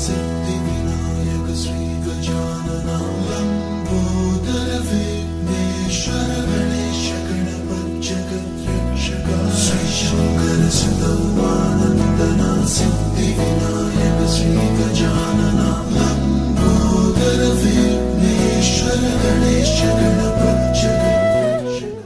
सिद्धिविनायक श्री गजानना लंबोदर विघ्नेश्वर गणेश गणपति जगद्रक्षक श्री शंकर सुतवानंदना सिद्धिविनायक श्री गजानना लंबोदर विघ्नेश्वर गणेश गणपति जगद्रक्षक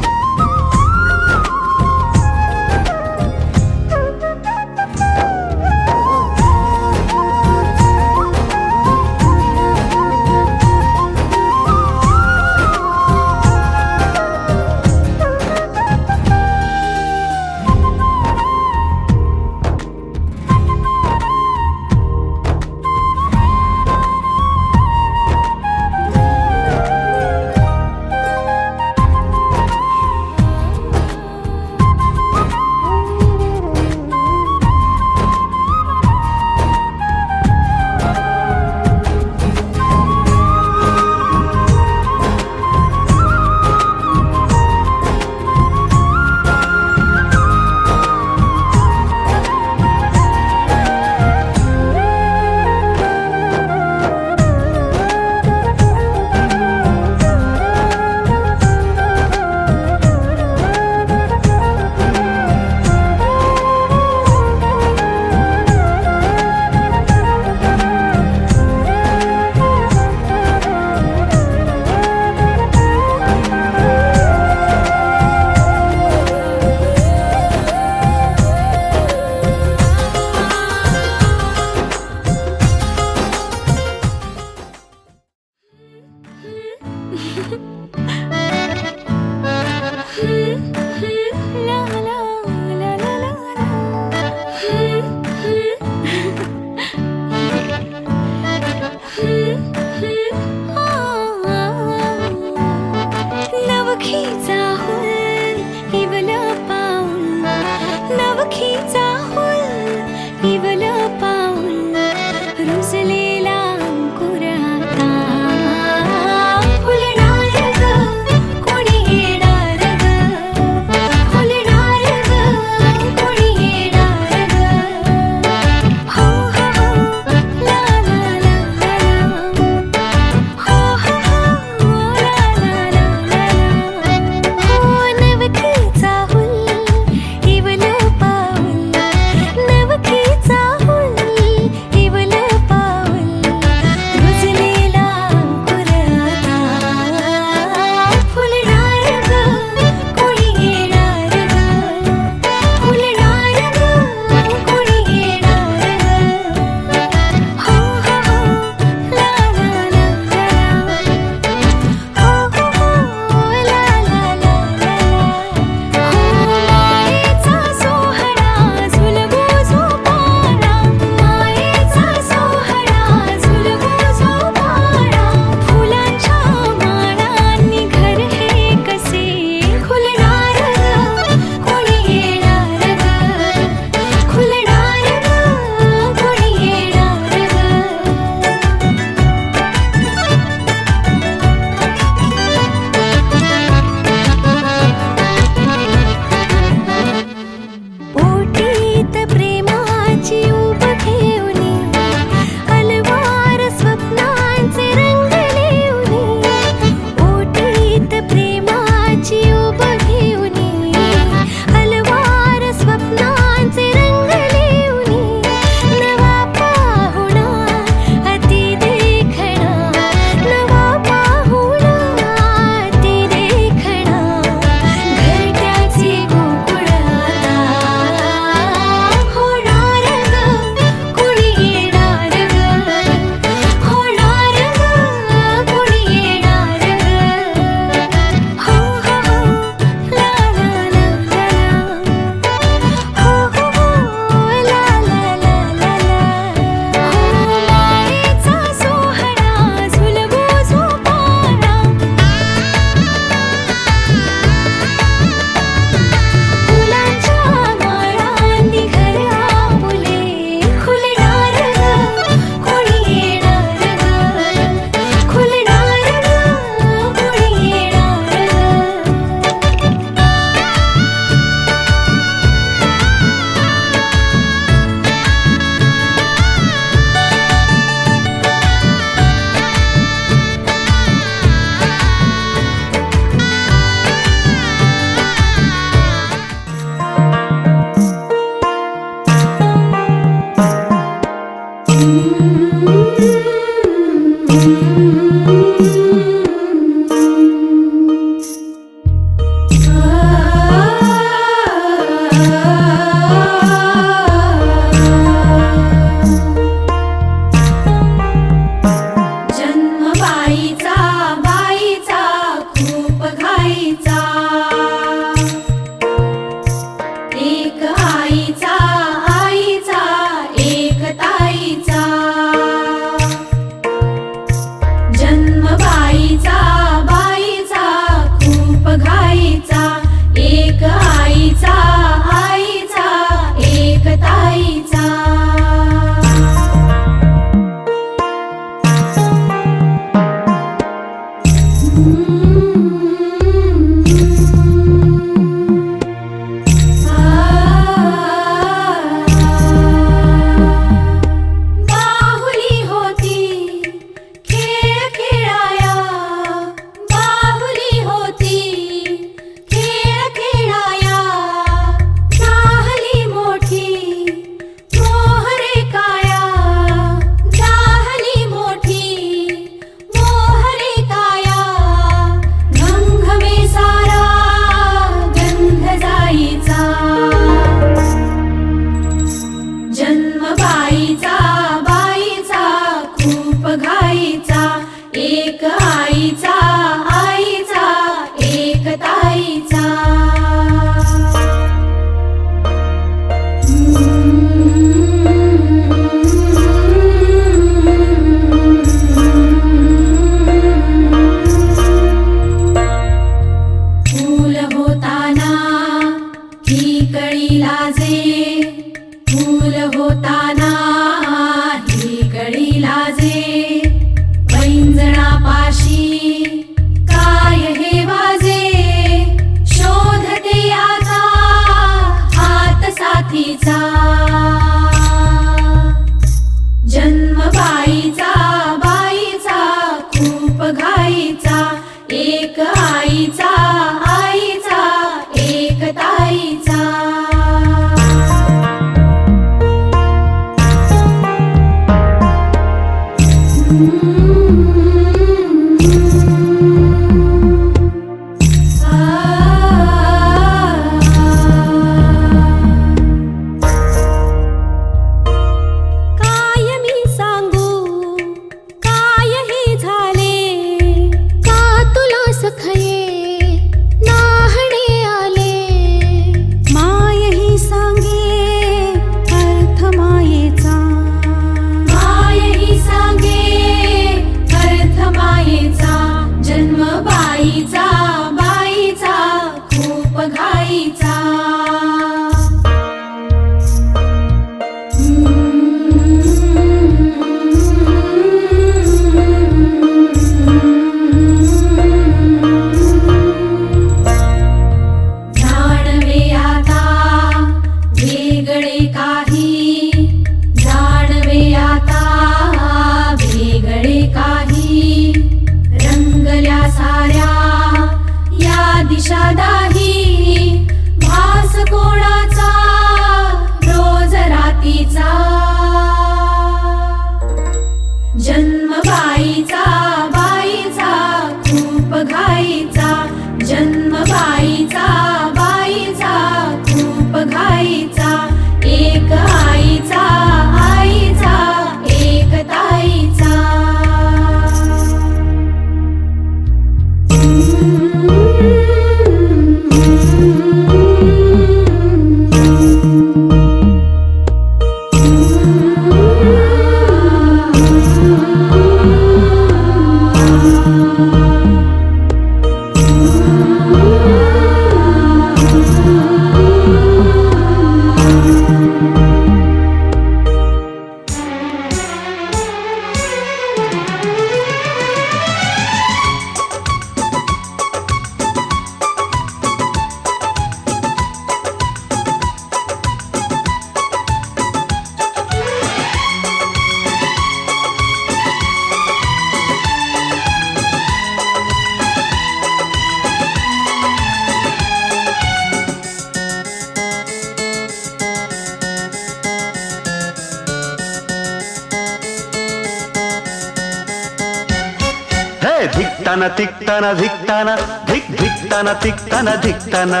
धिक्ताना तिक्ताना धिक्ताना धिक धिक्ताना तिक्ताना धिक्ताना,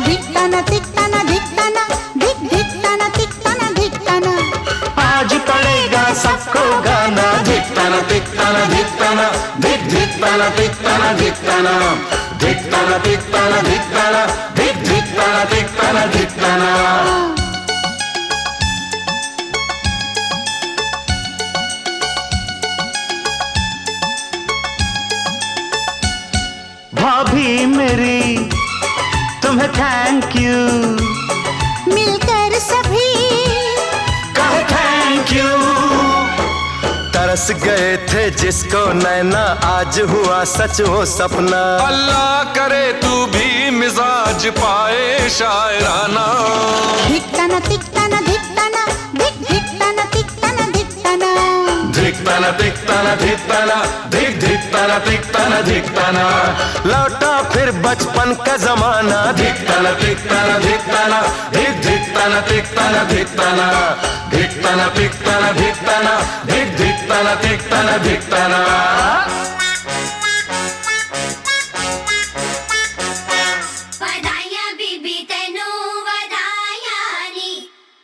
धिक्ताना तिक्ताना धिक्ताना धिक धिक्ताना तिक्ताना धिक्ताना। आज पड़ेगा सबको गाना। धिक्ताना तिक्ताना धिक्ताना धिक धिक्ताना तिक्ताना धिक्ताना, धिक्ताना तिक्ताना धिक्ताना धिक धिक्ताना तिक्ताना धिक्ताना। भाभी मेरी तुम्हें थैंक यू, मिलकर सभी कहे थैंक यू। तरस गए थे जिसको नैना, आज हुआ सच वो सपना। अल्लाह करे तू भी मिजाज पाए शायराना। धिक्ताना तिक्ताना धिक्ताना धिक धिक्ताना तिक्ताना धिक्ताना, धिक्ताना तिक्ताना धिक्ताना धिक धिक्ताना तिक्ताना धिक्ताना। लौटा फिर बचपन का जमाना। धिक्ताना तिक्ताना धिक्ताना धिक धिक्ताना तिक्ताना धिक्ताना, धिक्ताना तिक्ताना धिक्ताना धिक धिक्ताना तिक्ताना धिक्ताना। ਵਧਾਈਆਂ ਬੀਬੀ ਤੈਨੂੰ ਵਧਾਈਆਂ ਨੀ,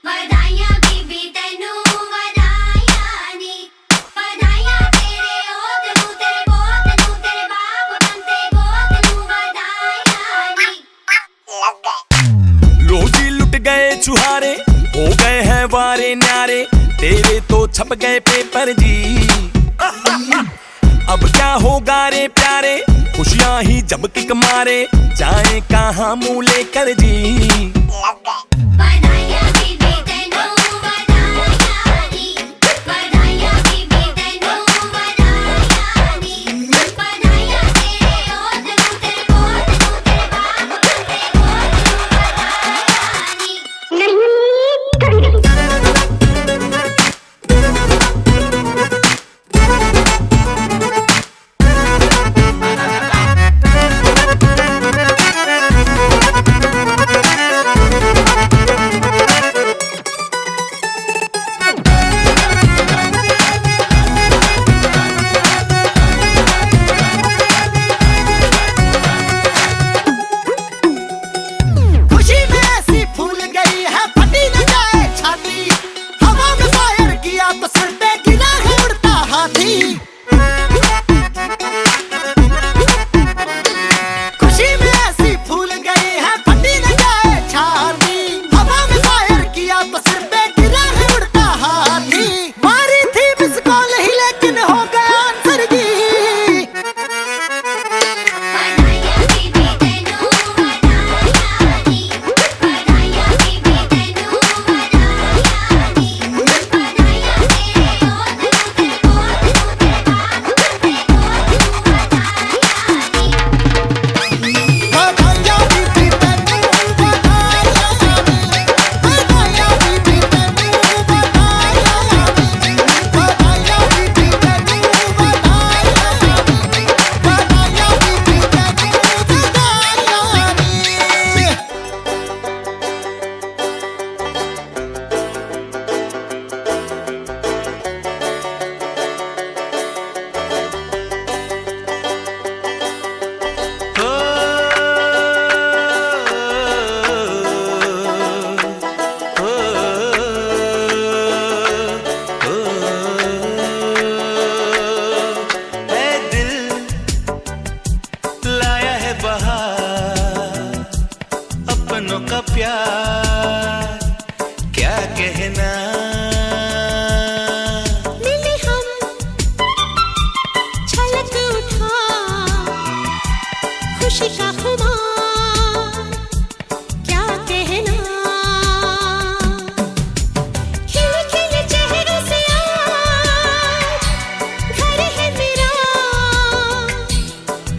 ਵਧਾਈਆਂ ਬੀਬੀ ਤੈਨੂੰ ਵਧਾਈਆਂ ਨੀ, ਵਧਾਈਆਂ ਤੇਰੇ ਔਤ ਨੂੰ, ਤੇਰੇ ਪੋਤ ਨੂੰ, ਤੇਰੇ ਬਾਪ ਬੰਤੇ ਗੋਤ ਨੂੰ ਵਧਾਈਆਂ ਨੀ। लोग ही लुट गए चुहारे, हो गए हैं वारे न्यारे, तेरे तो छप गए पेपर जी। अब क्या होगा रे प्यारे, खुशियां ही जब किक मारे, जाए कहाँ मुंह लेकर जी। ਵਧਾਈਆਂ ਬੀਬੀ ਤੈਨੂੰ ਵਧਾਈਆਂ ਨੀ, ਵਧਾਈਆਂ ਬੀਬੀ ਤੈਨੂੰ ਵਧਾਈਆਂ ਨੀ, ਵਧਾਈਆਂ ਤੇਰੇ ਔਤ ਨੂੰ, ਤੇਰੇ ਪੋਤ ਨੂੰ, ਤੇਰੇ ਬਾਪ ਬੰਤੇ ਗੋਤ ਨੂੰ ਵਧਾਈਆਂ ਨੀ। खुशी में ऐसी फूल गई है फटी न जाए छाती, हवा में फायर किया तो सर पे गिरा है उड़ता हाथी। खुशी में ऐसी फूल गई है फटी न जाए छाती, हवा में फायर किया तो सर पे गिरा है उड़ता हाथी। मारी थी मिस कॉल ही लेकिन हो गया आंसर जी। ਵਧਾਈਆਂ ਬੀਬੀ ਤੈਨੂੰ ਵਧਾਈਆਂ ਨੀ, ਵਧਾਈਆਂ ਬੀਬੀ ਤੈਨੂੰ ਵਧਾਈਆਂ ਨੀ, ਵਧਾਈਆਂ ਤੇਰੇ ਔਤ ਨੂੰ, ਤੇਰੇ ਪੋਤ ਨੂੰ, ਤੇਰੇ ਬਾਪ ਬੰਤੇ ਗੋਤ ਨੂੰ ਵਧਾਈਆਂ ਨੀ। ਵਧਾਈਆਂ ਬੀਬੀ ਤੈਨੂੰ ਵਧਾਈਆਂ ਨੀ, ਵਧਾਈਆਂ ਬੀਬੀ ਤੈਨੂੰ ਵਧਾਈਆਂ ਨੀ, ਵਧਾਈਆਂ ਬੀਬੀ ਤੈਨੂੰ ਵਧਾਈਆਂ ਨੀ, ਵਧਾਈਆਂ ਬੀਬੀ ਤੈਨੂੰ ਵਧਾਈਆਂ ਨੀ। ऐ दिल लाया है बहार, अपनों का प्यार क्या कहना। मिले हम छलक उठा खुशी का खुमार क्या कहना। खिले खिले चेहरों से आज घर है मेरा,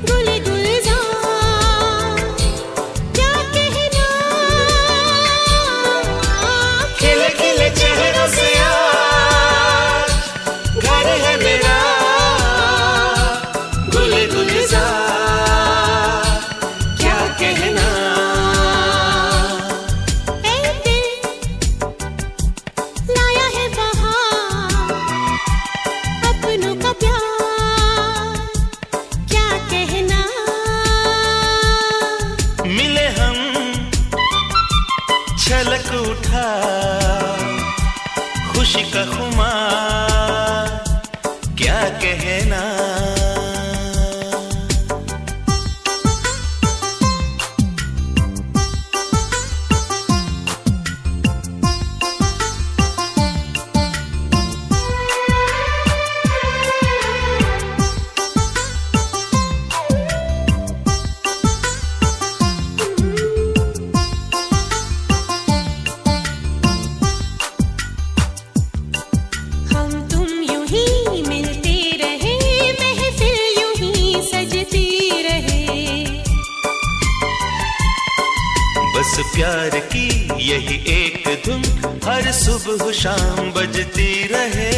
गुले गुलजार क्या कहना। खिले खिले चेहरों से खुशी का खुमार क्या कहना। हम तुम यूं ही मिलते रहे, महफिल यूं ही सजती रहे। बस प्यार की यही एक धुन हर सुबह शाम बजती रहे।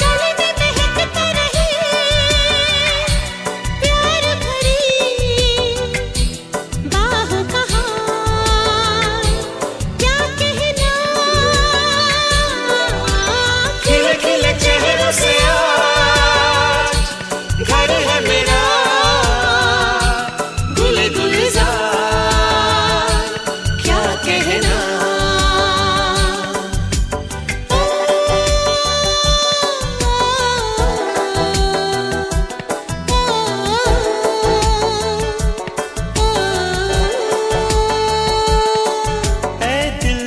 गले में महकता रहे प्यार भरी बाहों का हार क्या कहना। खिले खिले चेहरों से आज घर है मेरा गुले गुलजार क्या कहना। ऐ दिल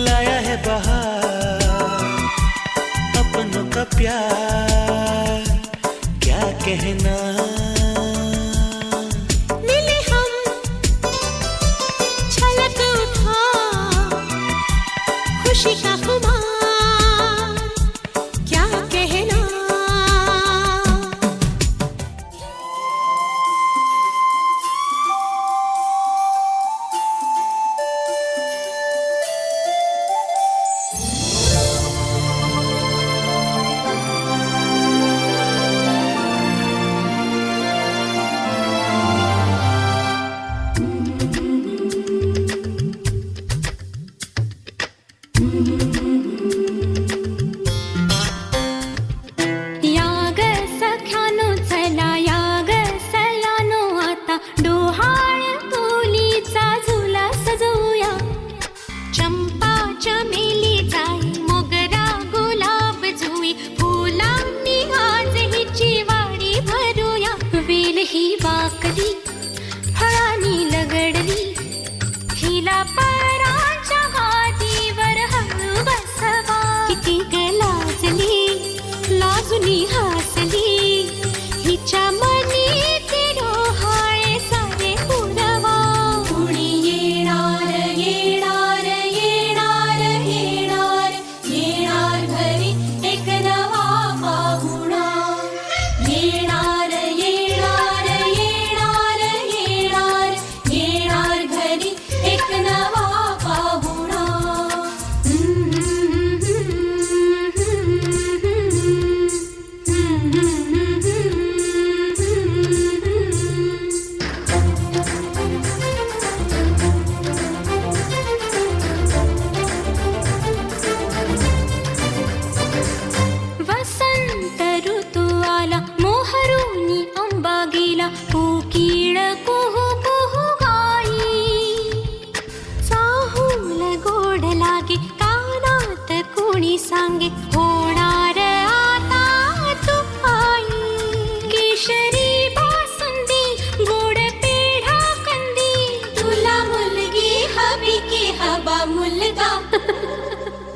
लाया है बहार अपनों का प्यार क्या कहना। मिले हम छलक उठा खुशी का खुमार क्या कहना। याग सख्यानो चला याग सयानो आता डोहाळ तोलीचा झुला सजवूया। चंपा चमेली जाई मोगरा गुलाब जुई फुलांनी आज हिची वाडी भरूया। वेल ही वाकली फळांनी लगडली हिला पराच्या गादीवर हळू बसवा। किती ग लाजली लाजुनी हसली हिच्या मनी ते डोहाळे सारे पुरवा। कुणी येणार येणार येणार येणार येणार घरी एक नवा पाहुणा। येणार येणार येणार येणार येणार घरी एक नवा पाहुणा। वसंत ऋतू आला मोहरुनी अंबा गेला कोकिळ कुहू कुहू गाई। चाहूल गोड लागे कानात कोणी सांगे होणार आता तू आई। केशरी बासुंदी गोड पेढा कंदी तुला मुलगी हवी की हवा मुलगा।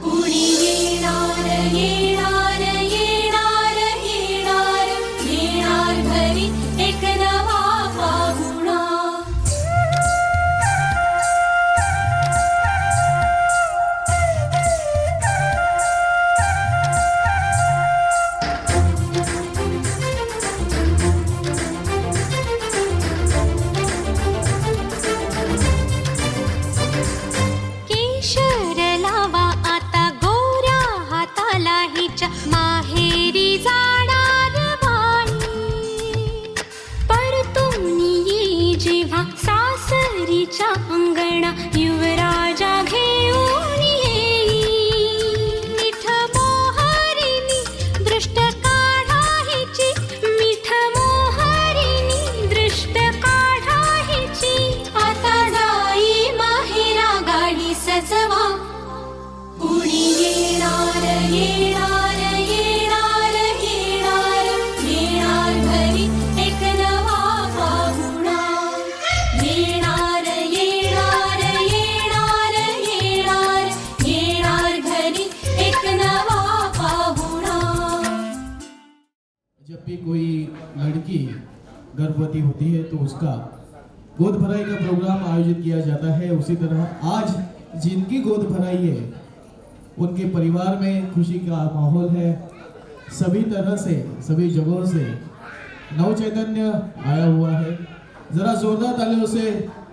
कुणी येणार येणार येणार येणार येणार घरी एक नवा पाहुणा। केशर लावा आता गोऱ्या हाताला हिच्या माहेरी जाणार बाई। परतून ये जेव्हा सासरीच्या अंगणा युवराजा घेऊन येई। मिठ मोहरिनी दृष्ट काढा हिची मिठ मोहरिनी दृष्ट काढा हिची। आता जाई माहेरा गर्भवती होती है तो उसका गोद भराई का प्रोग्राम आयोजित किया जाता है। उसी तरह आज जिनकी गोद भराई है उनके परिवार में खुशी का माहौल है। सभी तरह से सभी जगहों से नव चैतन्य आया हुआ है। जरा जोरदार तालियों से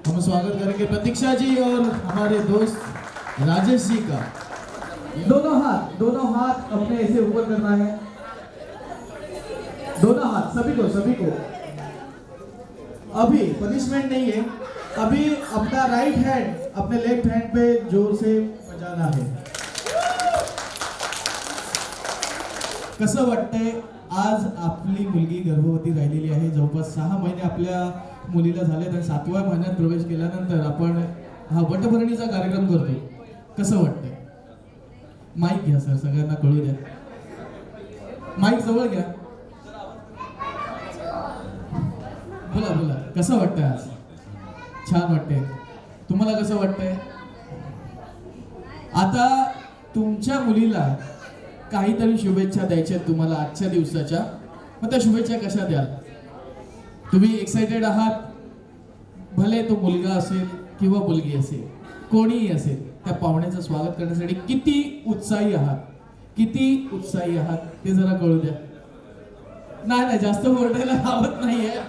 हम स्वागत करेंगे प्रतीक्षा जी और हमारे दोस्त राजेश जी का। दोनों हाथ अपने ऐसे ऊपर करना है, दोनों हाथ सभी को। अभी पनिशमेंट नहीं है, अभी अपना राइट हैंड अपने लेफ्ट हैंड पे जोर से बजाना है। कसं वाटतंय आज आपली मुलगी गर्भवती राहिलेली आहे। जवळपास 6 महिने आपल्या मुलीला झाले तर 7व्या महिन्यात प्रवेश केल्यानंतर आपण हा वटभरणीचा कार्यक्रम करतो। कसं वाटतंय? माईक घ्या सर, सगळ्यांना कळू द्या। माईक जवळ घ्या, बोला कसं वाटतंय आज? छान वाटतंय। तुम्हाला कसं वाटतंय? आता तुमच्या मुलीला काहीतरी शुभेच्छा द्यायच्या तुम्हाला आजच्या दिवसाच्या, मग त्या शुभेच्छा कशा द्याल? तुम्ही एक्साइटेड आहात? भले तो मुलगा असेल किंवा मुलगी असेल, कोणीही असेल, त्या पाहुण्याचं स्वागत करण्यासाठी किती उत्साही आहात ते जरा कळू द्या। नाही जास्त ओरडायला आवडत नाहीये,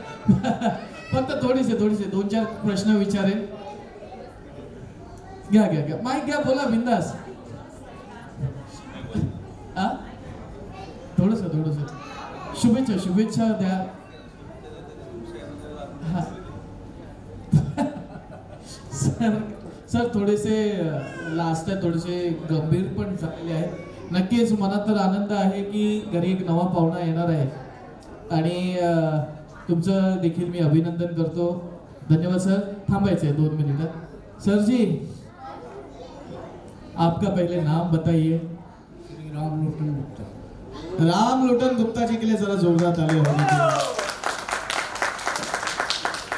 फक्त थोडेसे 2-4 प्रश्न विचारेन। घ्या माईक घ्या, बोला बिंदास। थोडस शुभेच्छा द्या। सर थोडेसे लास्ट आहे, थोडेसे गंभीर पण झालेले आहेत। नक्कीच मनात तर आनंद आहे की घरी एक नवा पाहुणा येणार आहे आणि तुमचं देखील मी अभिनंदन करतो। धन्यवाद सर। थांबायचं आहे 2 मिनिटं। सर जी आपका पहले नाम बताइए। राम लोटन गुप्ता जी के लिए जरा जोरदार ताली होनी चाहिए।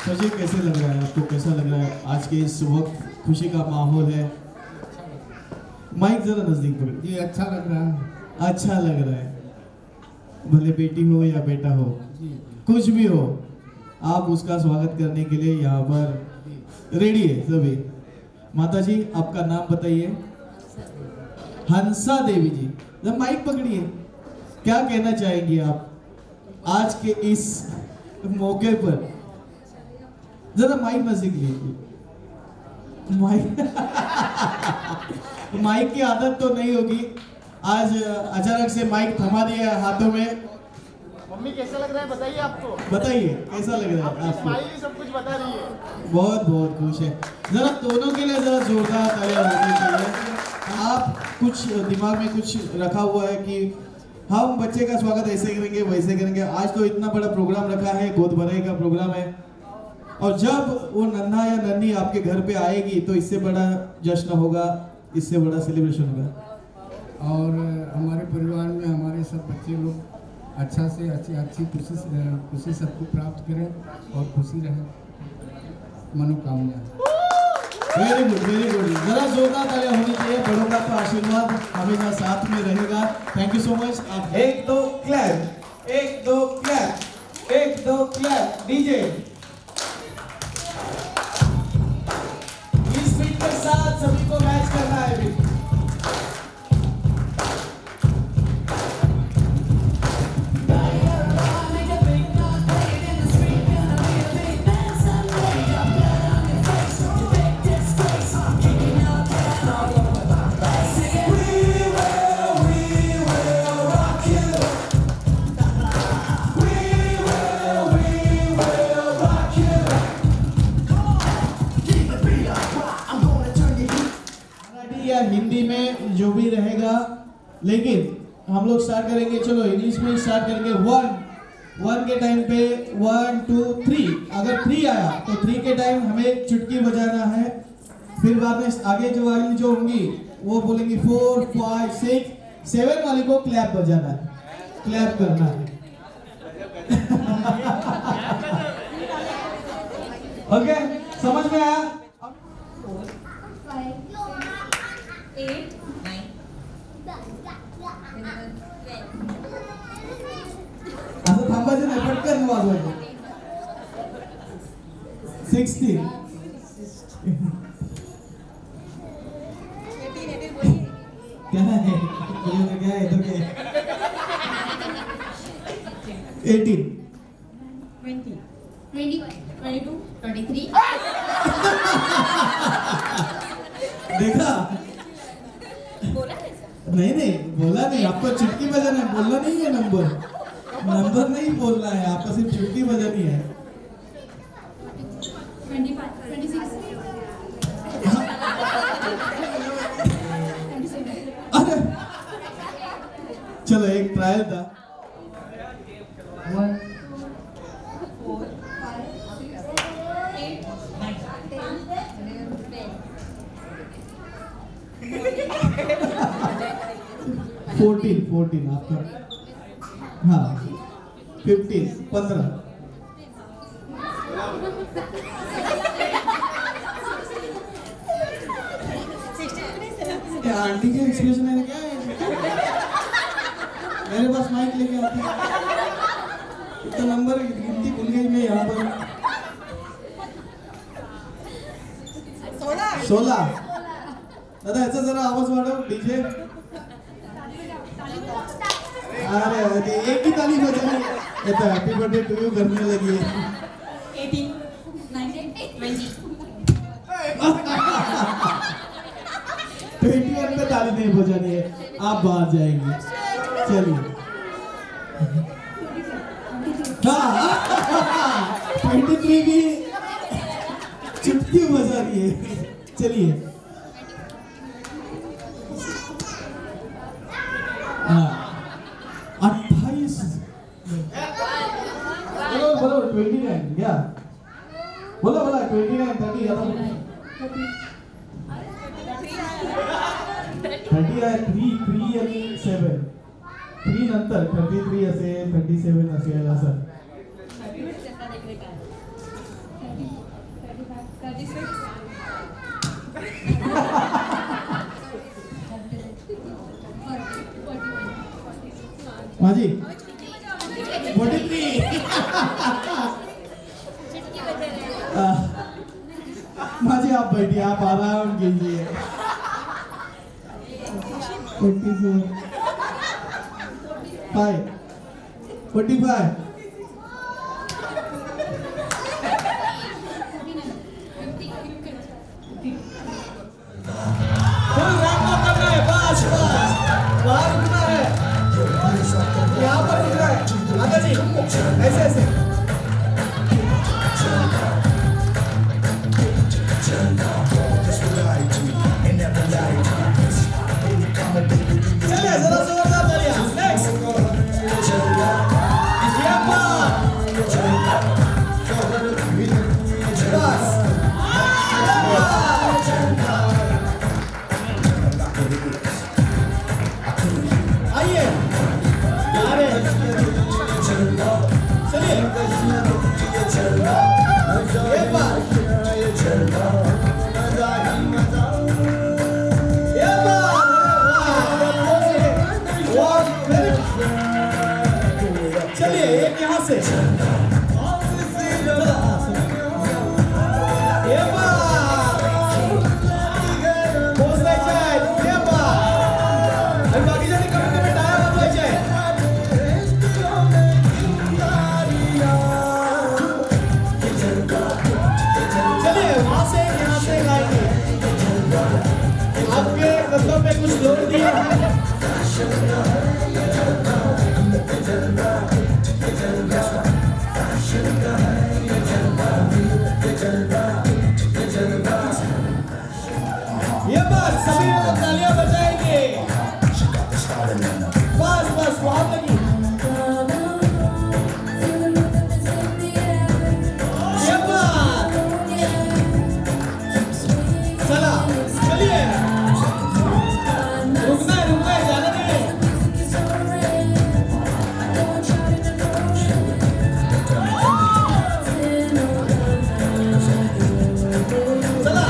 सर जी कैसे लग रहा है आपको, कैसा लग रहा है आज के इस वक्त? खुशी का माहौल है। माइक जरा नजदीक पकड़। जी अच्छा लग रहा है। भले बेटी हो या बेटा हो, कुछ भी हो, आप उसका स्वागत करने के लिए यहाँ पर रेडी है सभी। माता जी आपका नाम बताइए। हंसा देवी जी, जब माइक पकड़िए, क्या कहना चाहेंगी आप आज के इस मौके पर? जरा माइक नजदीक लीजिए। माइक की आदत तो नहीं होगी, आज अचानक से माइक थमा दिया हाथों में। मम्मी कैसा लग रहा है बताइए आपको? बताइए कैसा लग रहा है आपको? स्माइली सब कुछ बता रही है। बहुत खुश है। जरा दोनों के लिए जरा जोरदार तालियां होनी चाहिए। आप कुछ दिमाग में कुछ रखा हुआ है कि हम बच्चे का स्वागत ऐसे करेंगे वैसे करेंगे? आज तो इतना बड़ा प्रोग्राम रखा है, गोद भराई का प्रोग्राम है, और जब वो नन्हा या नन्ही आपके घर पे आएगी तो इससे बड़ा जश्न होगा, इससे बड़ा सेलिब्रेशन होगा। और हमारे परिवार में हमारे सब बच्चे लोग अच्छा से अच्छी खुशी सबको प्राप्त करें और खुशी रहे, मनोकामना। Very good. जरा जोरदार तालियां होनी चाहिए। बड़ों का तो आशीर्वाद हमेशा साथ में रहेगा। Thank you so much. आप 1-2 क्लैप, 1-2 क्लैप, 1-2 क्लैप। डीजे इस बीट के साथ सभी को मैच करना है भी। या हिंदी में जो भी रहेगा, लेकिन हम लोग स्टार्ट करेंगे। चलो इंग्लिश में स्टार्ट करेंगे। 1 के टाइम पे 1 2 3, अगर 3 आया तो 3 के टाइम हमें चुटकी बजाना है। फिर बाद में आगे जो वाली जो होंगी वो बोलेंगी 4 5 6 7 वाली को क्लैप बजाना है, क्लैप करना है। ओके, समझ में आया? 8 9 असं थांबायचं नाही, पटकन वाजवायचं। 16. क्या है ये क्या है इधर के 18. 20, 21, 22, 23. देखा नहीं नहीं बोला नहीं, आपको चुटकी बजाना है, बोलना नहीं है नंबर नहीं बोलना है आपको, सिर्फ चुटकी बजानी है. 25, 26. अरे चलो एक ट्रायल था. 1 14 आपका. हाँ 15. आंटी के एक्सप्रेशन है क्या? मेरे पास माइक लेके आते हैं. इतना नंबर गिनती भूल गई मैं यहाँ पर. 16. दादा याचा जरा आवाज वाढव डीजे. अरे एक ही ताली बजानी ये तो हैप्पी बर्थडे टू यू करने लगी है. 18, 19, 20. 21 पे ताली नहीं बजानी है, आप बाहर जाएंगे. चलिए हाँ 23 भी चुटकी बजा रही है. चलिए हाँ 28. बोलो 29 क्या बोला 29 30 आता 30 आहे 3 आणि 7 3 नंतर 33 असेल 37 असेल असं. 36. माझी 43. माझी आप बैठी आप आराम कीजिए. 44 5 45 फुल रैंप अप करना है. बस बाहर रुकना है, यहाँ पर रुकना है. आगे जी ऐसे चलिए जरा जोरदार तालियां. नेक्स्ट बस आइए अरे चलिए एक बार चलिए एक यहाँ से आपके कदमों पे कुछ जोर दिया है. ये बात सभी लोग तालियां बजाएंगे. बस बहुत लगी. ये बात चला चलिए रुकना है जाना नहीं है. चला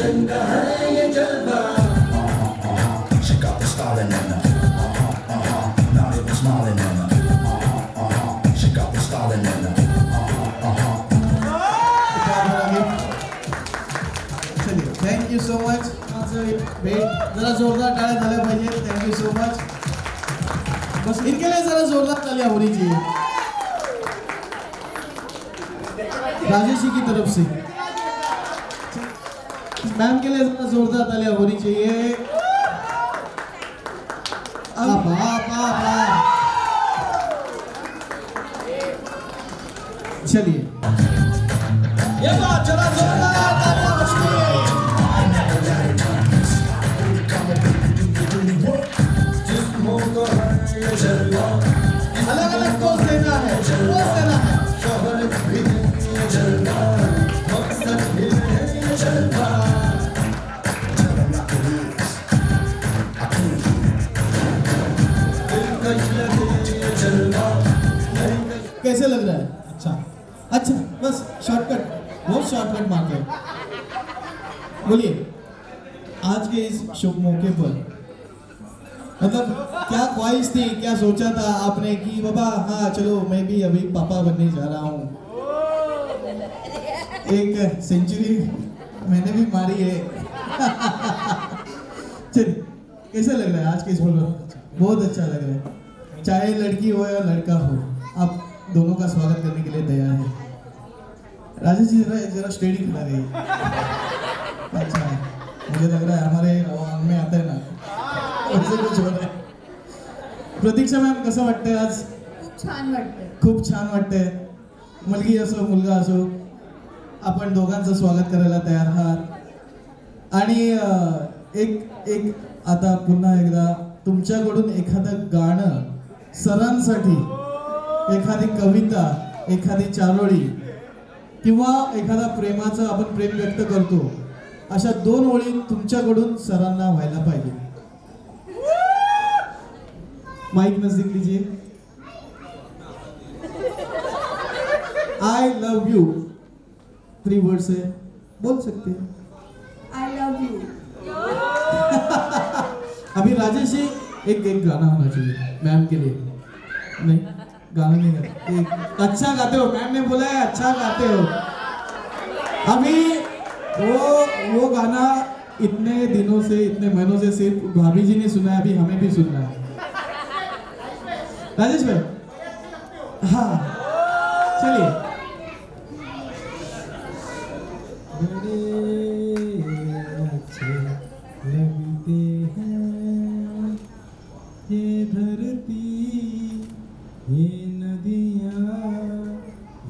रंग है ये जलवा. She got the styling in her. Not even smiling in her. She got the styling in her. चलिए, thank you so much. Wait, जरा जोरदार तालियां झाल्या पाहिजे. Thank you so much. बस इनके लिए जरा जोरदार तालियां होनी चाहिए राजेश जी की तरफ से. मैम के लिए जरा जोरदार तालियां होनी चाहिए. आप चलिए, ये बात जरा जोरदार तालियां बजती है. अलग अलग पोज देना है, पोज देना है. कैसे लग रहा है? अच्छा, बस शॉर्टकट, बहुत शॉर्टकट मारते हैं. बोलिए, आज के इस शुभ मौके पर मतलब क्या ख्वाहिश थी, क्या सोचा था आपने कि बाबा हाँ चलो मैं भी अभी पापा बनने जा रहा हूँ. एक सेंचुरी मैंने भी मारी है. चलिए, कैसा लग रहा है आज के इस प्रोग्राम? बहुत अच्छा लग रहा है. चाहे लड़की हो या लड़का हो, आप दोनों का स्वागत करने के लिए तैयार है. राजेश जी जरा स्टेडी खड़ा गई. अच्छा, मुझे लग रहा है हमारे आवाज में आता है ना, ऐसे कुछ हो रहा है. प्रतीक्षा मॅम, कसं वाटतंय आज? खूप छान वाटतंय. मुलगी असो मुलगा असो, आपण दोघांचं स्वागत करायला तयार आहात. आणि एक आता पुन्हा एकदा तुमच्याकडून एखादं गाणं सरांसाठी, एखादी कविता, एखादी चारोळी किंवा एखादा प्रेमाचं आपण प्रेम व्यक्त करतो, अशा 2 ओळी तुमच्याकडून सरांना व्हायला पाहिजे. माइक नजदीक लीजिए. आई लव यू 3 वर्ड से बोल सकते हैं. I love you. अभी राजेश जी एक गाना होना चाहिए मैम के लिए. नहीं, गाना नहीं गाते. अच्छा गाते हो, मैम ने बोला है अच्छा गाते हो. अभी वो गाना इतने दिनों से, इतने महीनों से सिर्फ भाभी जी ने सुना है, अभी हमें भी सुनना है. राजेश भाई, हाँ चलिए. लगते हैं ये धरती, ये नदियाँ,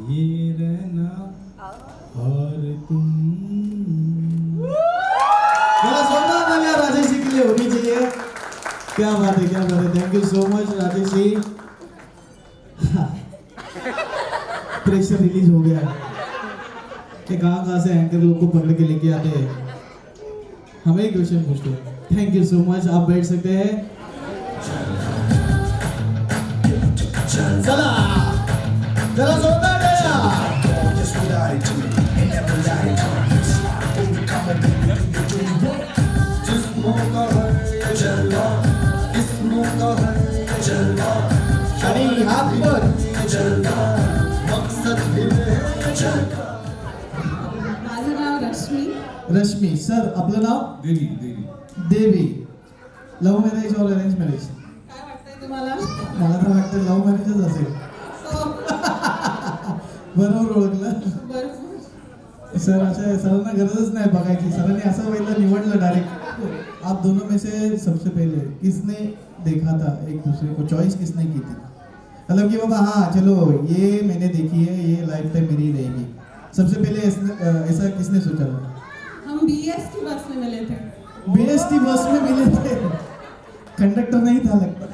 ये रहना और तुम. जरा जोरदार तालियां राजेश जी के लिए होनी चाहिए. क्या बात है, क्या बात है. Thank you so much Rajesh ji. Pressure release हो गया कि कहाँ से एंकर लोग को पकड़ के लेके आते हैं. हमें एक क्वेश्चन पूछते हैं. Thank you so much. आप बैठ सकते हैं. चला, जरा जोरदार आणि हात वर. माझं नाव रश्मी. रश्मी. सर आपलं नाव? देवी. लव्ह मॅरेज और अरेंज मॅरेज? काय वाटतंय तुम्हाला? मला तर वाटतं लव्ह मॅरेजच असेल. बरोबर ओळखलं. सर अशा सरांना गरजच नाही बघायची. सरांनी असं पहिलं निवडलं डायरेक्ट. आप दोनों में से सबसे पहले किसने देखा था एक दूसरे को, चॉइस किसने की थी? मतलब कि बाबा हाँ चलो ये मैंने देखी है, ये लाइफ टाइम मेरी रहेगी. सबसे पहले ऐसा किसने सोचा था? हम BST बस में मिले थे. BST बस में मिले थे. कंडक्टर नहीं था लगता.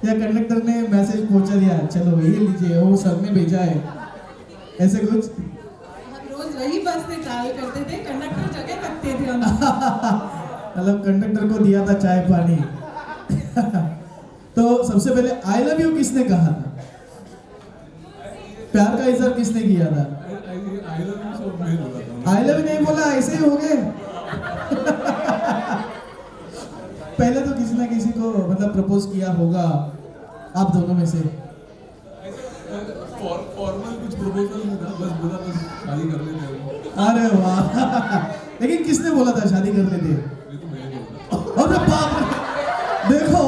या कंडक्टर ने मैसेज पहुंचा दिया, चलो ये लीजिए, वो सर ने भेजा है, ऐसे कुछ. हम रोज वही बस से ट्रैवल करते थे. कंडक्टर जगह रखते थे हम. मतलब कंडक्टर को दिया था चाय पानी. तो सबसे पहले आई लव यू किसने कहा था? प्यार का इजहार किसने किया था? आई लव यू सब मैं बोला था. आई लव नहीं बोला, ऐसे ही हो गए। पहले तो किसी ना किसी को मतलब प्रपोज किया होगा आप दोनों में से। फॉर्मल कुछ प्रपोजल नहीं था, बस बोला बस शादी कर लेते हैं। अरे वाह, लेकिन किसने बोला था शादी कर लेते? ये तो मैंने बोला। अरे बाप रे, देखो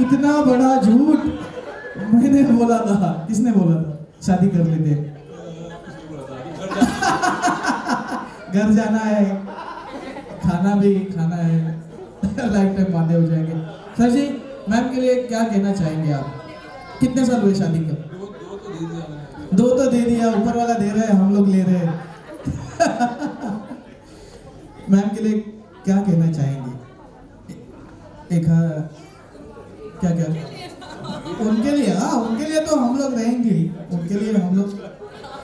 इतना बड़ा झूठ। मैंने बोला था, किसने बोला था शादी कर लेते? घर जाना है, खाना भी खाना है, लाइफ टाइम वादे हो जाएंगे। सर जी, मैम के लिए क्या कहना चाहेंगे आप? कितने साल हुए शादी के? दो तो दे दिया, ऊपर वाला दे रहा है, हम लोग ले रहे हैं। मैम के लिए क्या कहना चाहेंगे? एक क्या क्या उनके लिए? हाँ, उनके लिए तो हम लोग रहेंगे, उनके लिए हम लोग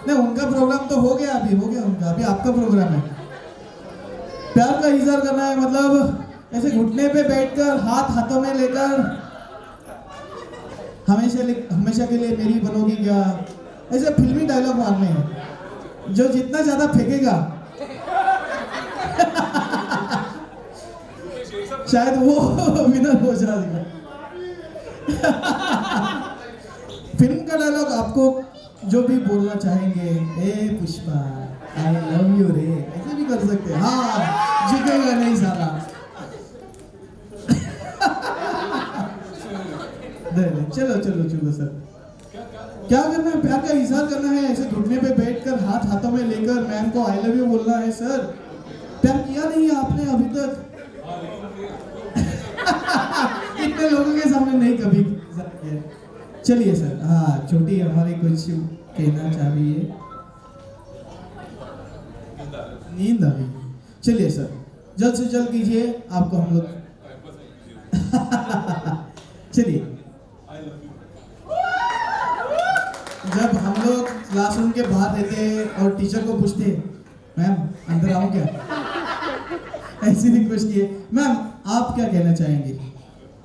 नहीं। उनका प्रोग्राम तो हो गया, अभी हो गया उनका, अभी आपका प्रोग्राम है। प्यार का इजहार करना है मतलब ऐसे घुटने पे बैठकर हाथ हाथों में लेकर हमेशा के लिए मेरी बनोगी क्या, ऐसे फिल्मी डायलॉग मारने हैं। जो जितना ज्यादा फेंकेगा शायद वो विनर हो जाएगा। फिल्म का डायलॉग आपको जो भी बोलना चाहेंगे, ए पुष्पा आई लव यू रे, ऐसे भी कर सकते हैं। हाँ, झुकेगा नहीं साला। चलो चलो चलो सर, क्या करना है? प्यार का इजहार करना है, ऐसे घुटने पे बैठकर हाथ हाथों में लेकर मैम को आई लव यू बोलना है। सर, प्यार किया नहीं है आपने अभी तक? इतने लोगों के सामने नहीं कभी किया। चलिए सर, हाँ छोटी हमारी कुछ कहना चाहिए। नींद आ गई। चलिए सर, जल्द से जल्द कीजिए, आपको हम लोग चलिए। जब हम लोग क्लासरूम के बाहर रहते और टीचर को पूछते, मैम अंदर आओ क्या, ऐसी रिक्वेस्ट किए, मैम आप क्या कहना चाहेंगे?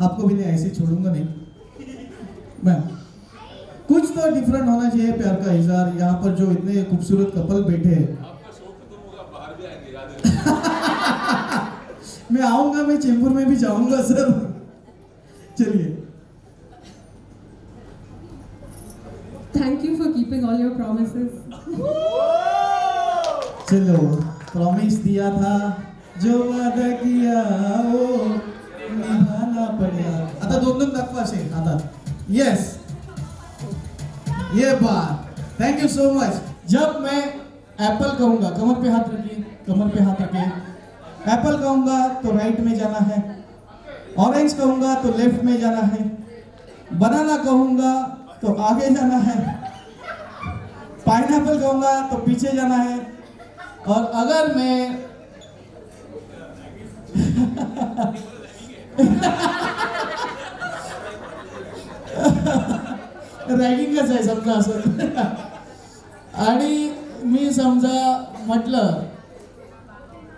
आपको भी नहीं ऐसे छोड़ूंगा नहीं मैम। कुछ तो डिफरेंट होना चाहिए प्यार का इजहार। यहाँ पर जो इतने खूबसूरत कपल बैठे हैं, मैं आऊंगा, मैं चेंबूर में भी जाऊंगा सर। चलिए। Thank you for keeping all your promises. चलो, प्रॉमिस दिया था, जो वादा किया वो निभाना पड़ेगा। आता दोन दाखवा असे हातात। यस, ये बात, थैंक यू सो मच। जब मैं एप्पल कहूंगा, कमर पे हाथ रखिए, कमर पे हाथ रखिए। एप्पल कहूंगा तो राइट में जाना है, ऑरेंज कहूंगा तो लेफ्ट में जाना है, बनाना कहूंगा तो आगे जाना है, पाइनएप्पल कहूंगा तो पीछे जाना है, और अगर मैं रॅगिंगच आहे समजा असं। आणि मी समजा म्हटलं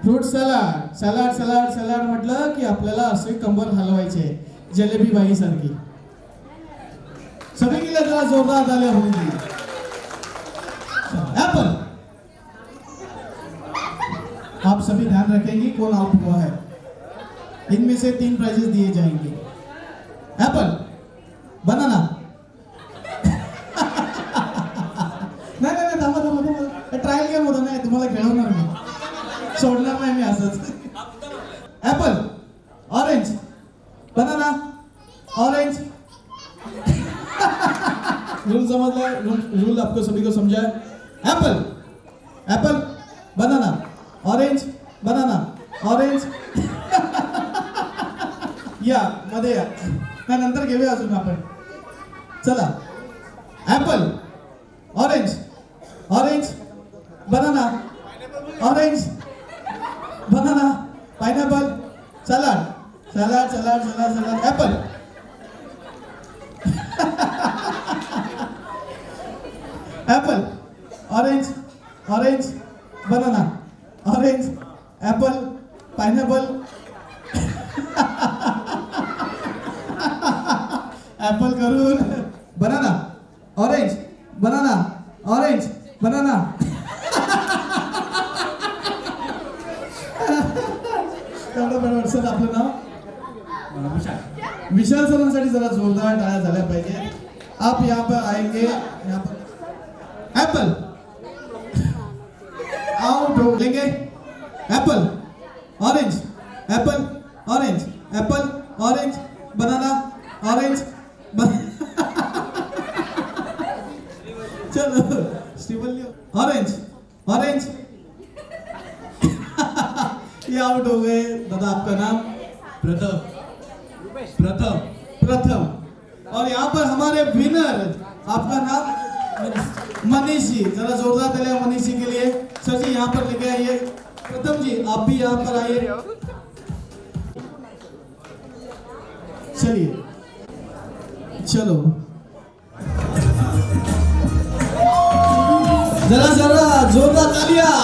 fruit salad salad salad salad म्हटलं की आपल्याला असे कंबर हलवायचे जलेबी बाई सारखी। सभी के लिए जरा जोरदार तालियां होंगी। एप्पल, आप सभी ध्यान रखेंगे कौन आउट हुआ है। इनमें से 3 प्राइजेस दिए जाएंगे। Apple, banana. नाही नाही नाही, थांबा थांबा थांबा, ट्रायल गेम होता, नाही तुम्हाला खेळवणार मी, सोडणार नाही मी असंच। Apple, orange, banana, orange. Rule समझ रूल आपको सभी को समझा है? Apple, apple, banana, orange, banana, orange. या मध्ये या, नाही नंतर घेऊया अजून आपण। चला, apple, orange, orange, banana, orange, banana, pineapple, salad salad salad salad salad, apple. Apple, orange, orange, banana, orange, apple, pineapple. Apple करून banana, orange, banana, orange, banana. तेवढं बरोबर. सर आपलं नाव? विशाल सरांसाठी जरा जोरदार टाळ्या झाल्या पाहिजे. आप यहाँ पर आएंगे, यहाँ पर एप्पल आउट हो लेंगे. Apple orange, Apple orange, Apple orange, banana orange. चलो श्रीवल्ली ऑरेंज ऑरेंज. ये आउट हो गए. दादा आपका नाम? प्रथम. प्रथम प्रथम. और यहाँ पर हमारे विनर, आपका नाम? मनीषी. जरा जोरदार तालियां मनीषी के लिए. सर जी यहाँ पर लेके आइए. प्रथम जी आप भी यहाँ पर आइए. चलिए चलो जरा जरा जोरदार तालियां.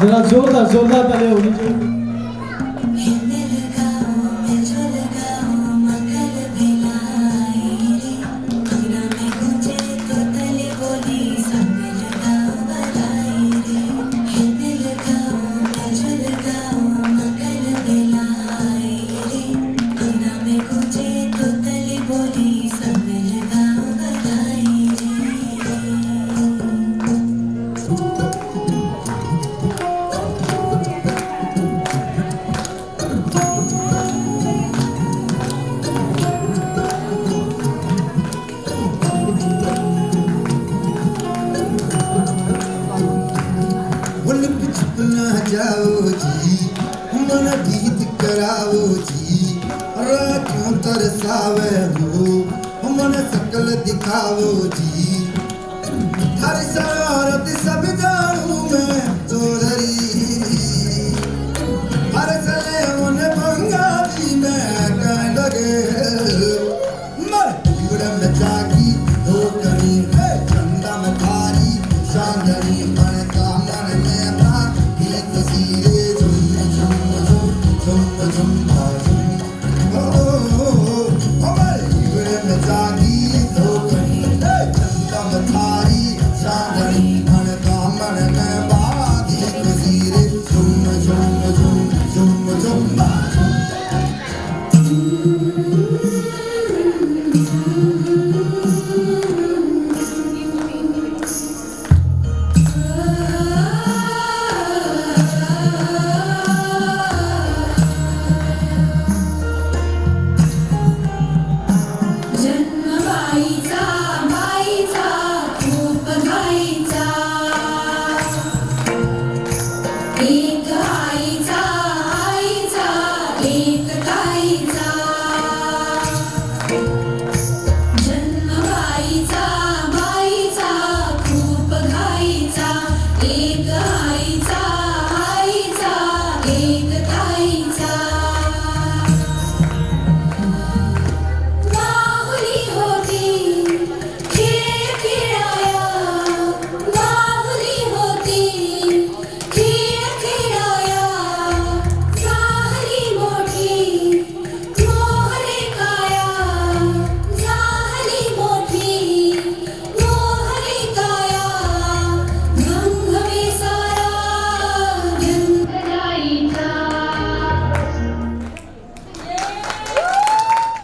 जरा जोरदार जोरदार ताली होनी चाहिए. जाओ जी मन गीत कराओ जी राखों तरसावे हो मन सकल दिखाओ जी हर शरारत सब जानू मैं चौधरी हर सले मन बंगाली में कह लगे मर बिगड़ में जागी दो कणी है चंदा में भारी चांदनी मन का मन में था गीत सीरे झुम झुम झुम झुम झुम मर बिगड़ में जागी दो कणी है चंदा में भारी चांदनी मन का मन में बागी सीरे झुम झुम झुम झुम झुम जन्मबाईचा बाईचा खूप गाईचा एक आईचा आईचा एक ताईचा जन्मबाईचा बाईचा खूप गाईचा एक आईचा आईचा एक ताईचा बाहुली होती खेळ खेळाया बाहुली होती खेळ खेळाया झाली मोठी मोहरे काया झाली मोठी मोहरे काया घमघमे सारा रंग जाईचा.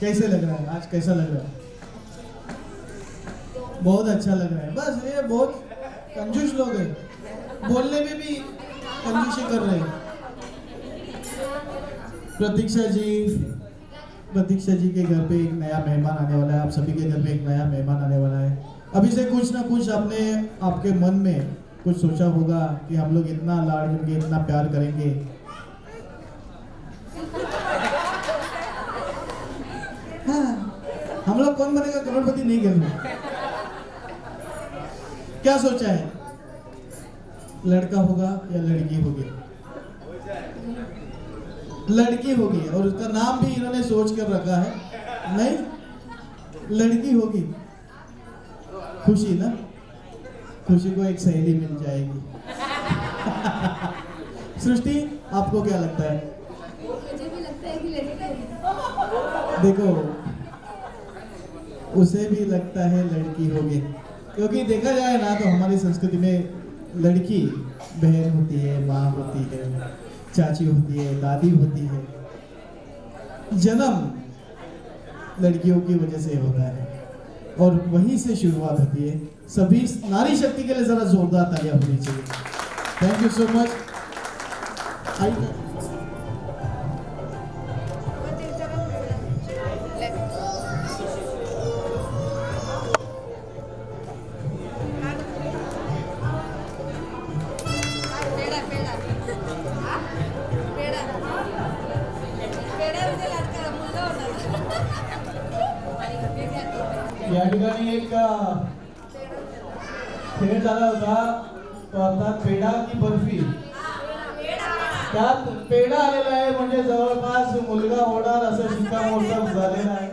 कैसे लग रहा है आज, कैसा लग रहा है? बहुत अच्छा लग रहा है. बस ये बहुत कंजूस लोग हैं, बोलने में भी कंजूसी कर रहे हैं. प्रतीक्षा जी के घर पे एक नया मेहमान आने वाला है. आप सभी के घर पे एक नया मेहमान आने वाला है. अभी से कुछ ना कुछ आपने आपके मन में कुछ सोचा होगा कि हम लोग इतना लाड करेंगे, इतना प्यार करेंगे. हाँ, हम लोग कौन बनेगा करोड़पति नहीं करना. क्या सोचा है? लड़का होगा या लड़की होगी? लड़की होगी और उसका नाम भी इन्होंने सोच कर रखा है. नहीं, लड़की होगी. खुशी ना, खुशी को एक सहेली मिल जाएगी. सृष्टि, आपको क्या लगता है? मुझे भी लगता है कि लड़की देखो, उसे भी लगता है लड़की होगी, क्योंकि देखा जाए ना तो हमारी संस्कृति में लड़की बहन होती है, माँ होती है, चाची होती है, दादी होती है. जन्म लड़कियों की वजह से होता है और वहीं से शुरुआत होती है. सभी नारी शक्ति के लिए जरा जोरदार तालियां होनी चाहिए. Thank you so much. आइए. या ठिकाणी एक खेळ झाला होता, तो अर्थात पेढा की बर्फी. त्यात पेढा आलेला आहे म्हणजे जवळपास मुलगा होणार असं शिक्कामोर्तब झालेलं आहे.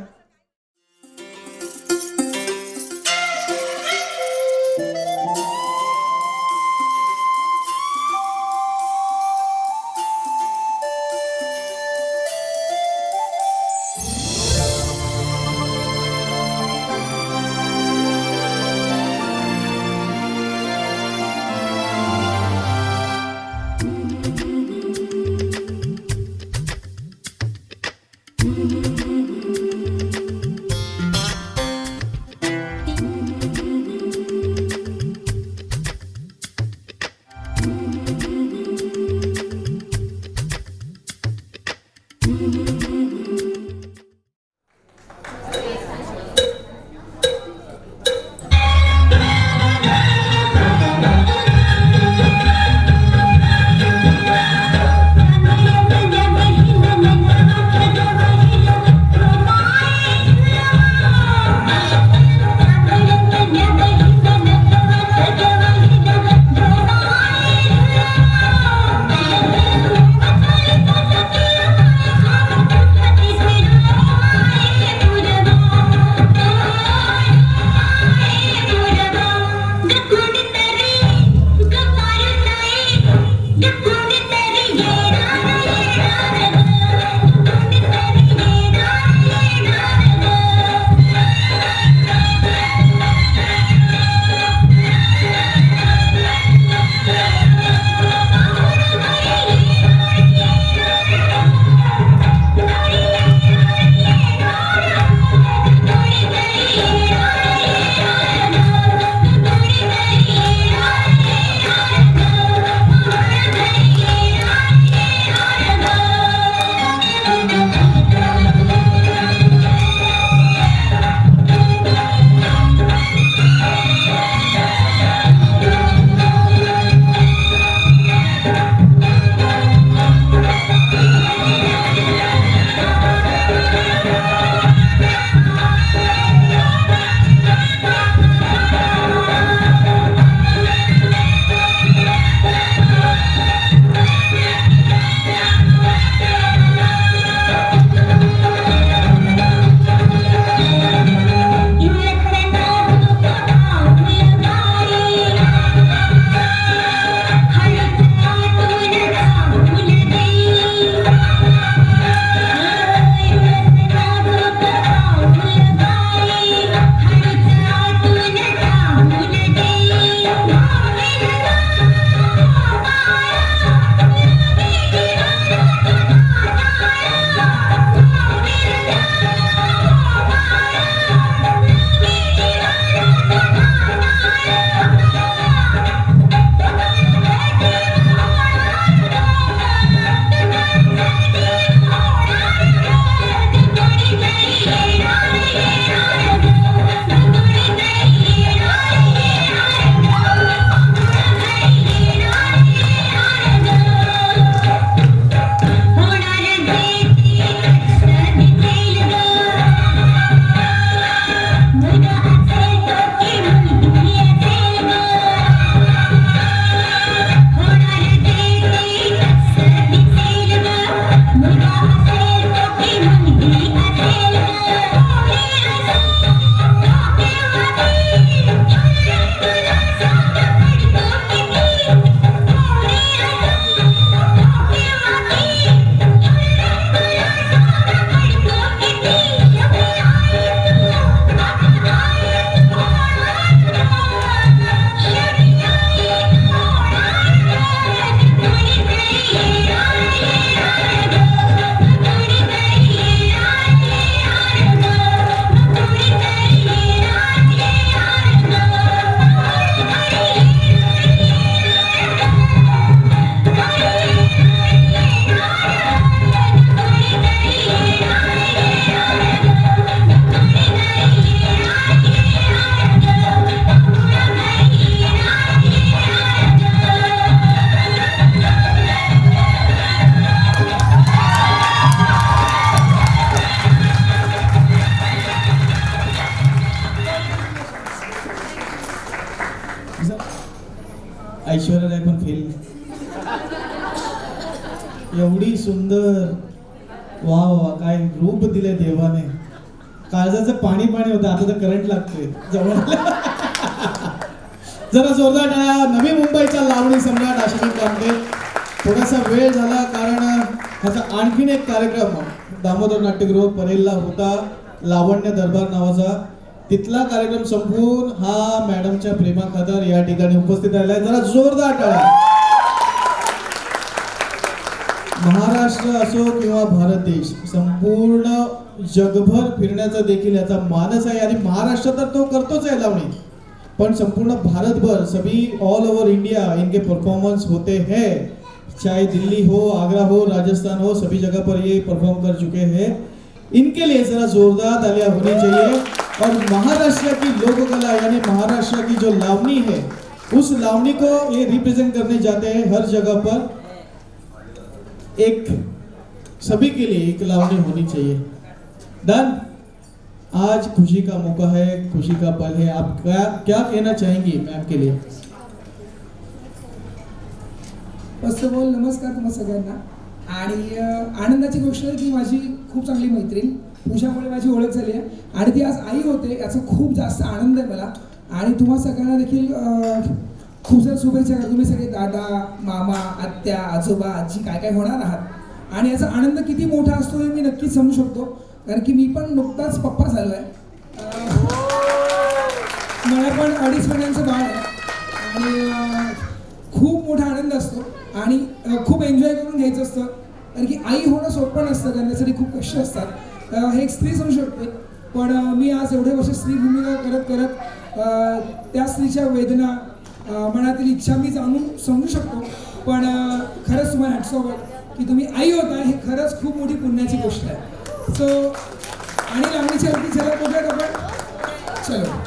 एवढी सुंदर, वा वा काय रूप दिले देवाने. काळजाचं पाणी पाणी होतं, आता तर करंट लागतोय जवळ. जरा जोरदार टाळ्या. नवी मुंबईचा लावणी सम्राट आशिकी कामटे. थोडासा वेळ झाला कारण ह्याचा आणखीन एक कार्यक्रम दामोदर नाट्यगृह परेलला होता, लावण्य दरबार नावाचा. तिथला कार्यक्रम संपवून हा मॅडमच्या प्रेमाखातर या ठिकाणी उपस्थित राहिलाय. जरा जोरदार टाळ्या. महाराष्ट्र असो किंवा भारत देश, संपूर्ण जगभर फिरण्याचा देखील याचा मानस आहे आणि महाराष्ट्र तर तो करतोच आहे लावणी, पण संपूर्ण भारतभर सभी ऑल ओवर इंडिया इनके परफॉर्मेंस होते हैं. चाहे दिल्ली हो, आगरा हो, राजस्थान हो, सभी जगह पर ये परफॉर्म कर चुके हैं. इनके लिए जरा जोरदार तालियां होनी चाहिए. और महाराष्ट्र की लोककला यानी महाराष्ट्र की जो लावनी है, उस लावनी को ये रिप्रेजेंट करने जाते हैं हर जगह पर. एक सभी के लिए एक लावनी होनी चाहिए. डन. आज खुशी का मौका है, खुशी का पल है. आप क्या कहना चाहेंगी मैम के लिए? फर्स्ट ऑफ ऑल नमस्कार तुम्हा सगळ्यांना. आणि आनंदाची गोष्ट आहे की माझी खूप चांगली मैत्रीण पूजामुळे माझी ओळख झाली आहे आणि ती आज आई होते, याचा खूप जास्त आनंद आहे मला. आणि तुम्हा सगळ्यांना देखील खूप साऱ्या शुभेच्छा. तुम्ही सगळे दादा, मामा, आत्या, आजोबा, आजी काय काय होणार आहात आणि याचा आनंद किती मोठा असतो हे मी नक्कीच समजू शकतो, कारण की मी पण नुकताच पप्पा झालो आहे. मला पण 2.5 महिन्यांचं बाळ आहे आणि खूप मोठा आनंद असतो आणि खूप एन्जॉय करून घ्यायचं असतं, कारण की आई होणं सोपं नसतं, करण्यासाठी खूप कष्ट असतात. हे एक स्त्री समजू शकते, पण मी आज एवढे वर्ष स्त्री भूमिका करत करत त्या स्त्रीच्या वेदना, मनातील इच्छा मी जाणून समजू शकतो. पण खरंच तुम्हाला हॅट्स ऑफ आहे की तुम्ही आई होता, हे खरंच खूप मोठी पुण्याची गोष्ट आहे. सो आणि लावणीची अगदी चला बघूयात आपण. चलो.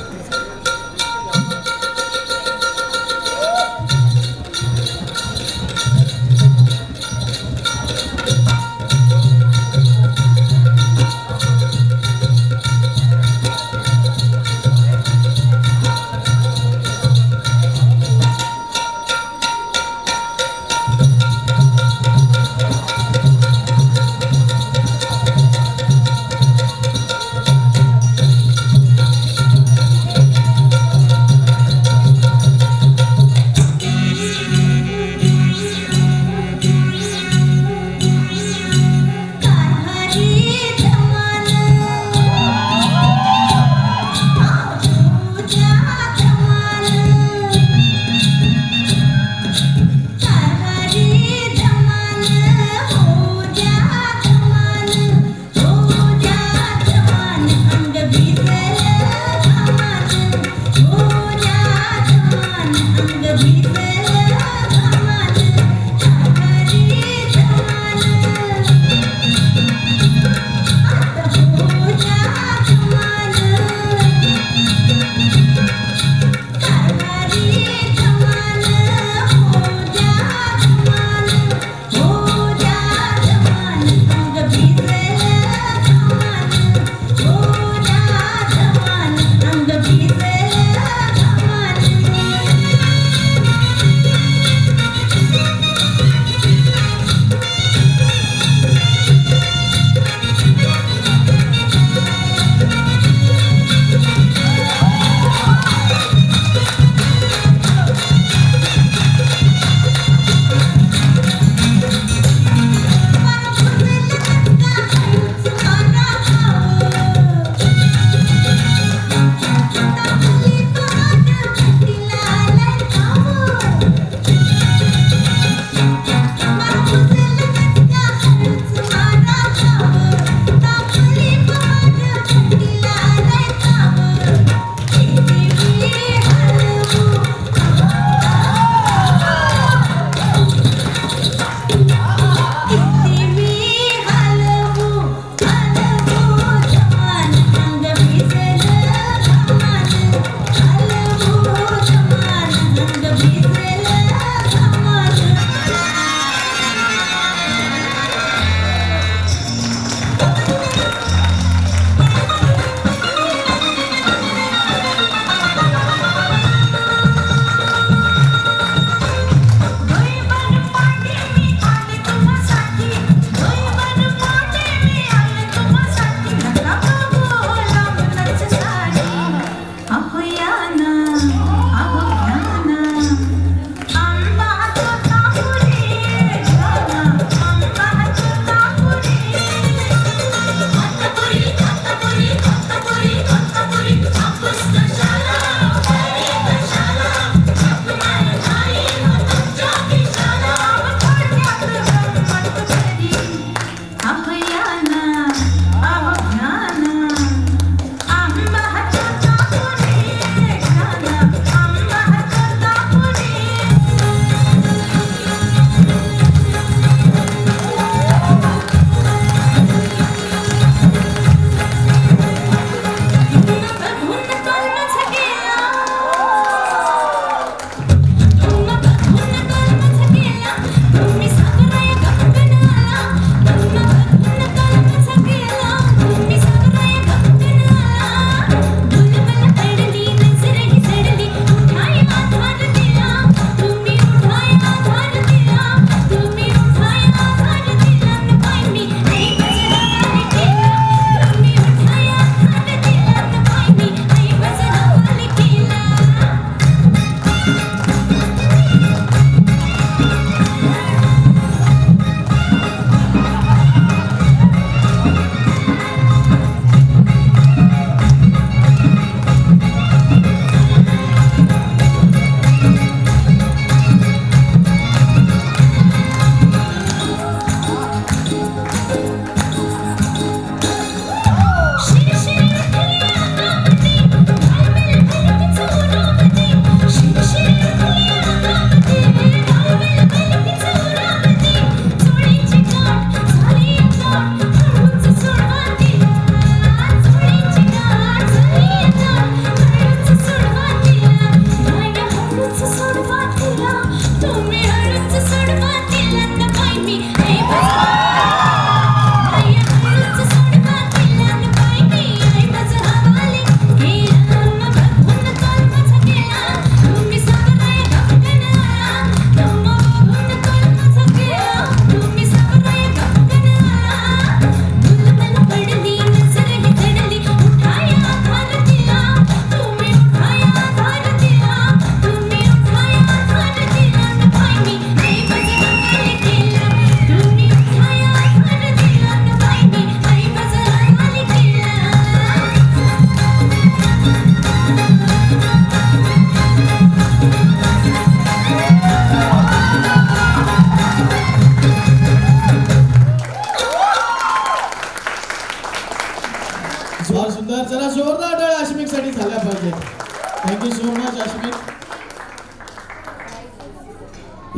Thank you so much Ashwin.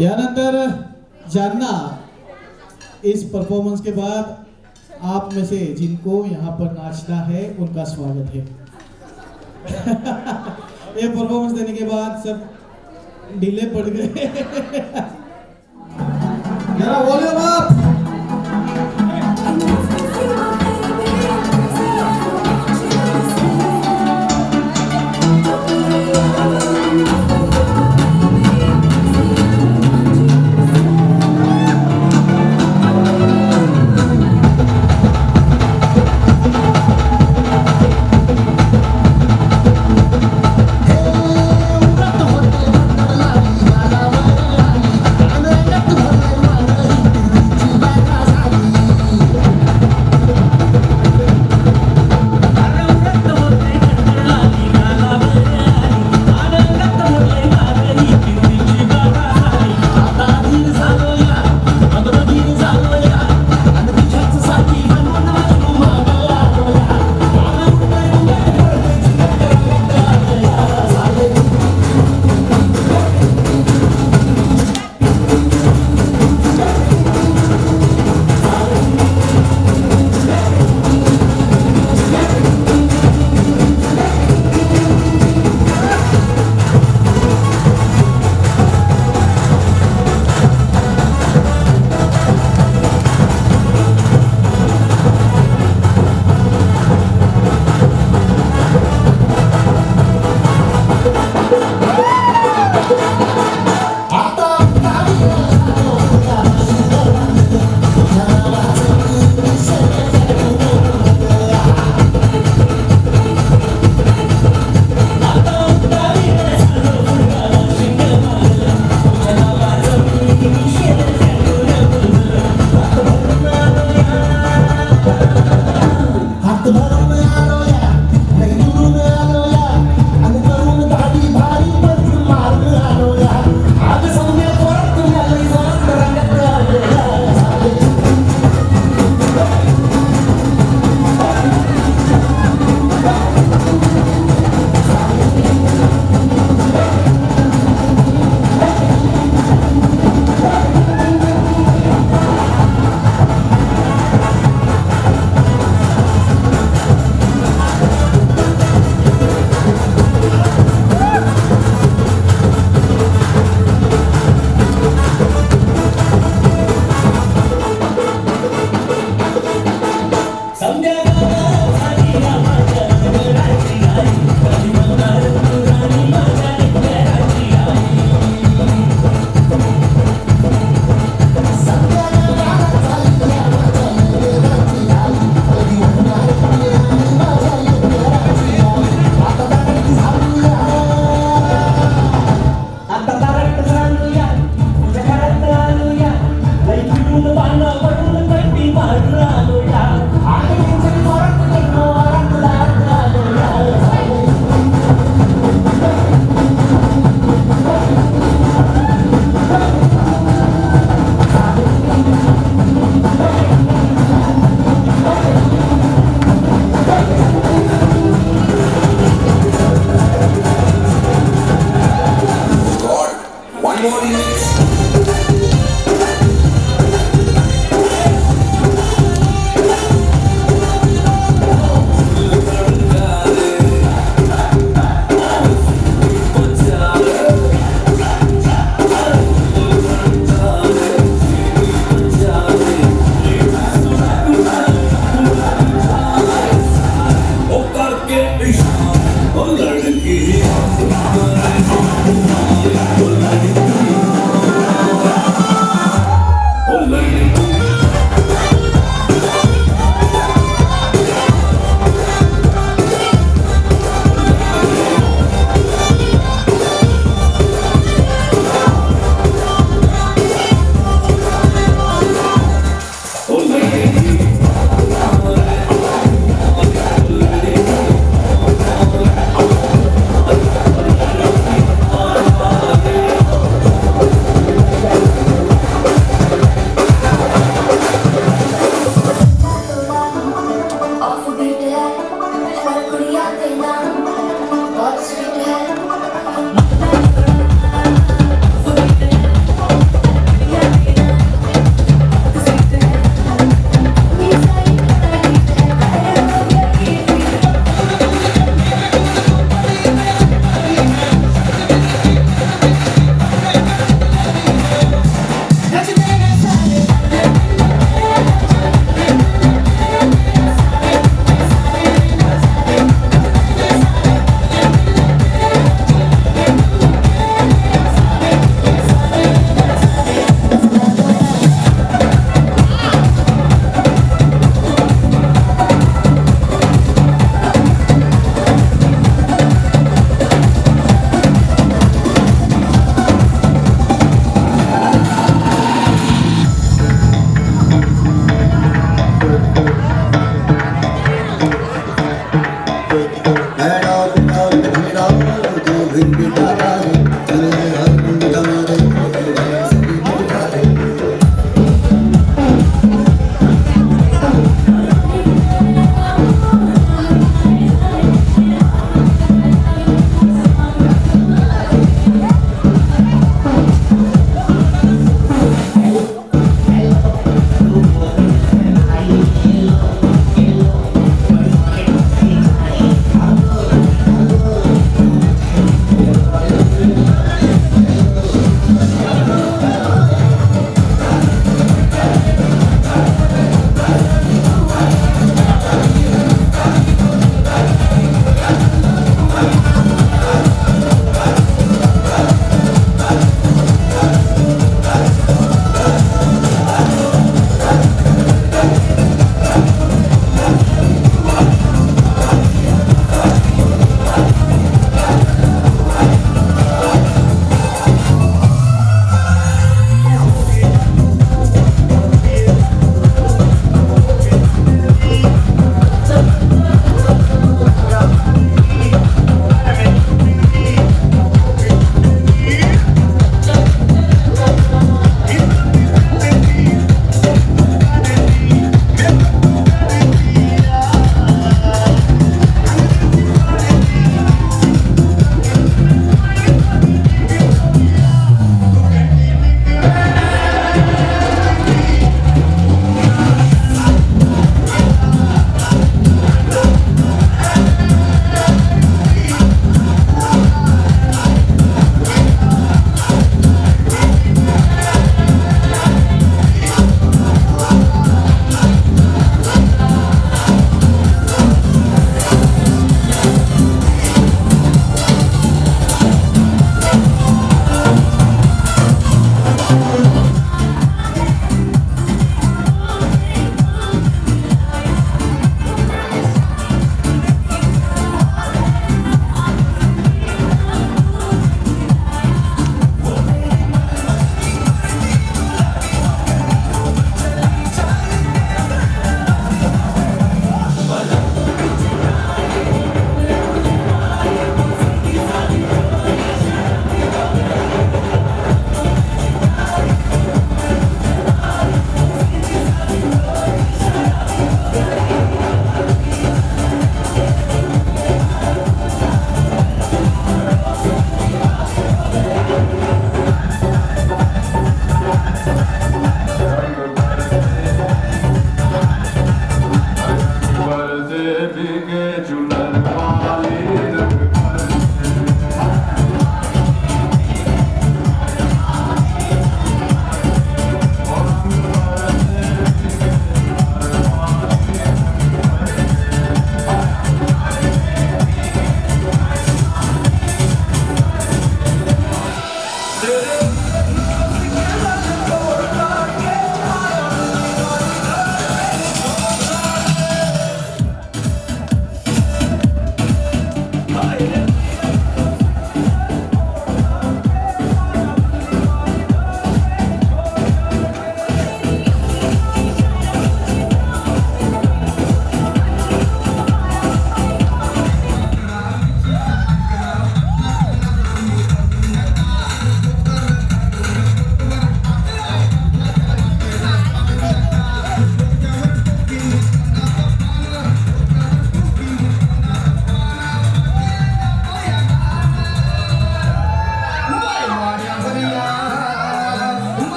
यानंतर जानना इस परफॉर्मेंस के बाद आप में से जिनको यहाँ पर नाचना है उनका स्वागत है. ये परफॉर्मेंस देने के बाद सब ढीले पड़ गए. जरा वॉल्यूम अप.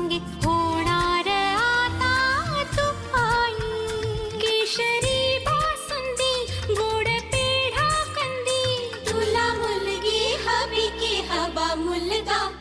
संगे होणार आता तू आई. केशरी बासुंदी गोड पेढा कंदी, तुला मुलगी हवी की हवा मुलगा.